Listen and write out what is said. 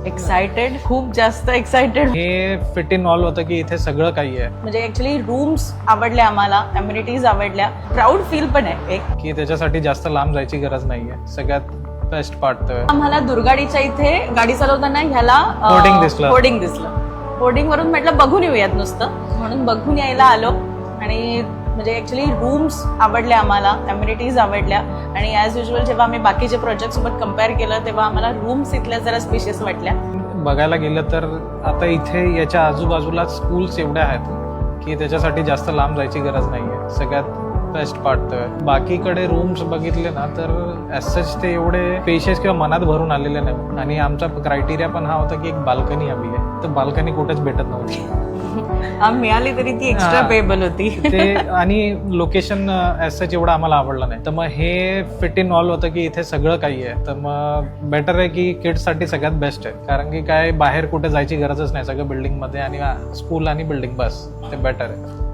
Excited, खूप जास्त excited. हे फिट इन ऑल होतं की इथे सगळं काही आहे, म्हणजे ऍक्च्युली रूम्स आवडल्या आम्हाला, अम्युनिटीज आवडल्या, प्राऊड फील पण आहे एक. की त्याच्यासाठी जास्त लांब जायची गरज नाहीये. सगळ्यात बेस्ट पार्ट आम्हाला दुर्गाडीच्या इथे गाडी चालवताना ह्याला होर्डिंग दिसलं. होर्डिंग वरून म्हटलं बघून येऊयात नुसतं, म्हणून बघून यायला आलो. आणि म्हणजे ऍक्च्युली रूम्स आवडल्या आम्हाला, अम्युनिटीज आवडल्या. आणि ॲज युजल जेव्हा आम्ही बाकीचे प्रोजेक्ट सोबत कम्पेअर केलं तेव्हा आम्हाला रूम्स इथल्या जरा स्पेशियस वाटल्या. बघायला गेलं तर आता इथे याच्या आजूबाजूला स्कूल्स एवढ्या आहेत की त्याच्यासाठी जास्त लांब जायची गरज नाहीये. सगळ्यात बेस्ट पार्ट बाकीकडे रूम्स बघितले ना तर ॲज ते एवढे पेशेस किंवा मनात भरून आलेले नाही. आणि आमचा क्रायटेरिया पण हा होता की एक बाल्कनी हवी आहे, तर बाल्कनी कुठेच भेटत नव्हती. मिळाली तरी ती एक्स्ट्रा पेबल होती. ते आणि लोकेशन ॲज एवढं आम्हाला आवडलं नाही. तर मग हे फिट इन ऑल होतं की इथे सगळं काही आहे. तर मग बेटर आहे की किड्ससाठी सगळ्यात बेस्ट आहे, कारण की काय बाहेर कुठे जायची गरजच नाही. सगळं बिल्डिंगमध्ये आणि स्कूल आणि बिल्डिंग, बस ते बेटर आहे.